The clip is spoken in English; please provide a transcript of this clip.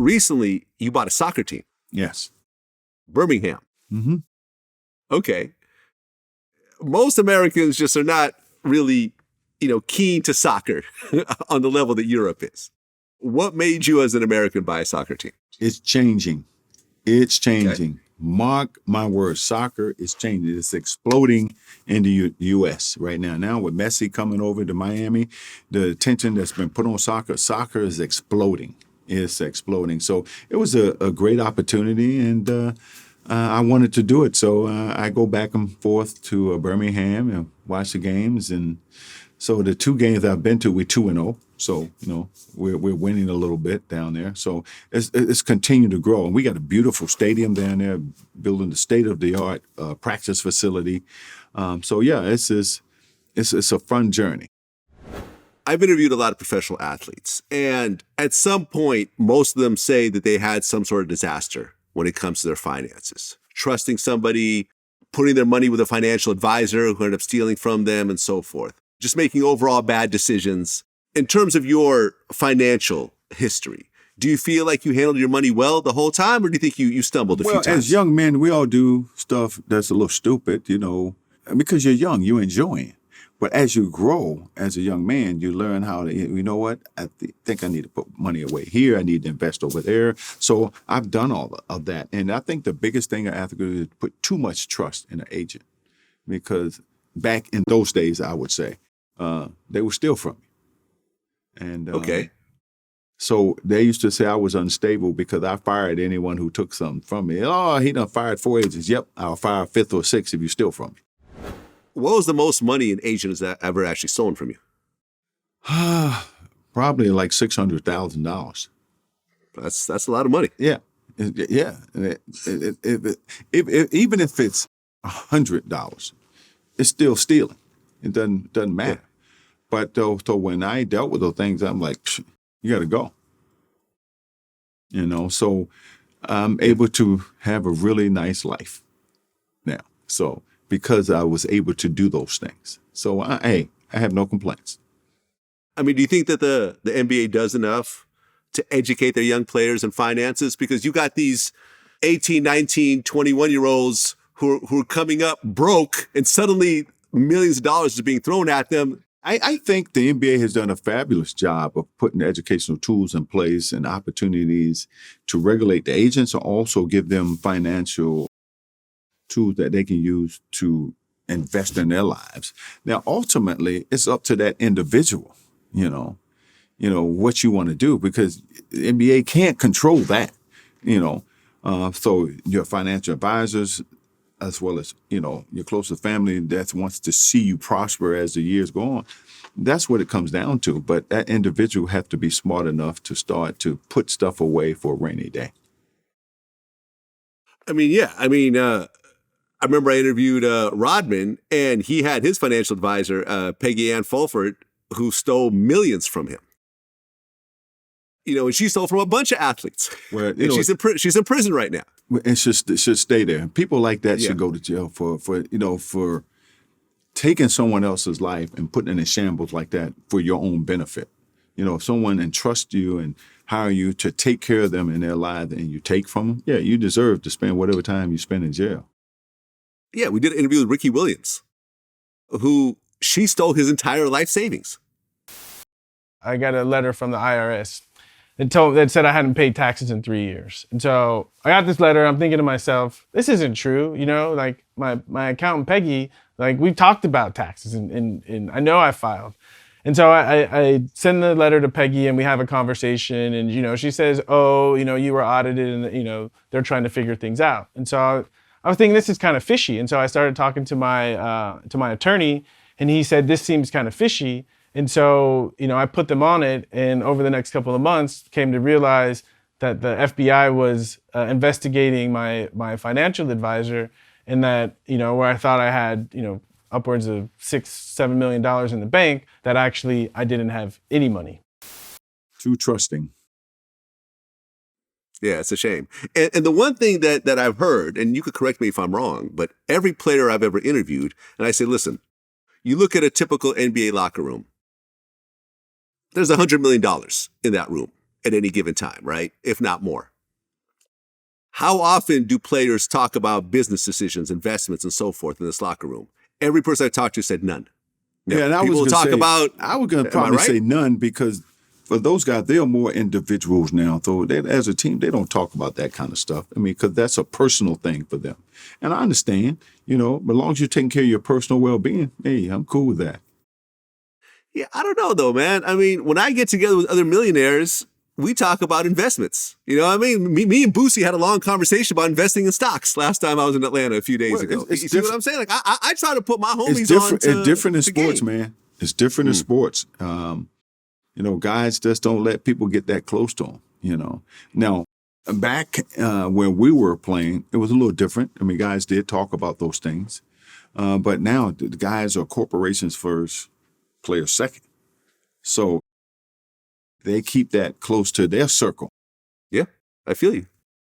recently you bought a soccer team. Yes. Birmingham. Mm-hmm. Okay. Most Americans just are not really, keen to soccer on the level that Europe is. What made you as an American buy a soccer team? It's changing. It's changing. Okay. Mark my words, soccer is changing. It's exploding in the U.S. right now. Now with Messi coming over to Miami, the attention that's been put on soccer is exploding. It's exploding. So it was a great opportunity, and I wanted to do it. So I go back and forth to Birmingham and watch the games. And so the 2 games I've been to, we're 2-0. So, we're winning a little bit down there. So it's continued to grow. And we got a beautiful stadium down there, building the state-of-the-art practice facility. It's a fun journey. I've interviewed a lot of professional athletes, and at some point, most of them say that they had some sort of disaster when it comes to their finances. Trusting somebody, putting their money with a financial advisor who ended up stealing from them, and so forth. Just making overall bad decisions. In terms of your financial history, do you feel like you handled your money well the whole time, or do you think you stumbled a few times? Well, as young men, we all do stuff that's a little stupid, because you're young, you enjoy it. But as you grow as a young man, you learn how to, I think I need to put money away here. I need to invest over there. So I've done all of that. And I think the biggest thing an athlete is to put too much trust in an agent, because back in those days, I would say, they would steal from me. And okay. So they used to say I was unstable because I fired anyone who took something from me. Oh, he done fired 4 agents. Yep, I'll fire a 5th or 6th if you steal from me. What was the most money an agent has ever actually stolen from you? Probably like $600,000. That's a lot of money. Yeah, yeah. Even if it's $100, it's still stealing. It doesn't matter. Yeah. But so when I dealt with those things, I'm like, you got to go. So I'm able to have a really nice life now. So because I was able to do those things. So I have no complaints. I mean, do you think that the NBA does enough to educate their young players in finances? Because you got these 18, 19, 21-year-olds who are coming up broke, and suddenly millions of dollars is being thrown at them. I think the NBA has done a fabulous job of putting educational tools in place and opportunities to regulate the agents, and also give them financial tools that they can use to invest in their lives. Now, ultimately, it's up to that individual, what you want to do, because the NBA can't control that, So your financial advisors, as well as, your closest family that wants to see you prosper as the years go on. That's what it comes down to. But that individual have to be smart enough to start to put stuff away for a rainy day. I mean, yeah. I remember I interviewed Rodman, and he had his financial advisor, Peggy Ann Fulford, who stole millions from him. And she stole from a bunch of athletes. Well, and she's in prison right now. It should stay there. People like that should go to jail for taking someone else's life and putting it in shambles like that for your own benefit. If someone entrusts you and hire you to take care of them in their lives, and you take from them, you deserve to spend whatever time you spend in jail. Yeah, we did an interview with Ricky Williams, who she stole his entire life savings. I got a letter from the IRS that said I hadn't paid taxes in 3 years. And so I got this letter. I'm thinking to myself, this isn't true. Like my accountant, Peggy, like we talked about taxes and I know I filed. And so I send the letter to Peggy, and we have a conversation, and, she says, oh, you were audited, and, they're trying to figure things out. And so I was thinking this is kind of fishy. And so I started talking to my attorney, and he said, this seems kind of fishy. And so, I put them on it, and over the next couple of months came to realize that the FBI was investigating my financial advisor, and that, where I thought I had, upwards of $6-7 million in the bank, that actually I didn't have any money. Too trusting. Yeah, it's a shame. And the one thing that I've heard, and you could correct me if I'm wrong, but every player I've ever interviewed, and I say, listen, you look at a typical NBA locker room, there's $100 million in that room. at any given time, right? If not more. How often do players talk about business decisions, investments, and so forth in this locker room? Every person I talked to said none. Yeah, and I People was talk going about. to probably say none, because for those guys, they are more individuals now. So they, as a team, they don't talk about that kind of stuff. I mean, because that's a personal thing for them. And I understand, but as long as you're taking care of your personal well-being, hey, I'm cool with that. Yeah, I don't know though, man. I mean, when I get together with other millionaires, we talk about investments. You know what I mean? Me and Boosie had a long conversation about investing in stocks last time I was in Atlanta a few days ago. It's you see what I'm saying? Like I try to put my homies it's different, on it's different in sports, game. man. It's different in sports. Guys just don't let people get that close to them, Now, back when we were playing, it was a little different. I mean, guys did talk about those things. But now the guys are corporations first, players second. So they keep that close to their circle. Yeah, I feel you.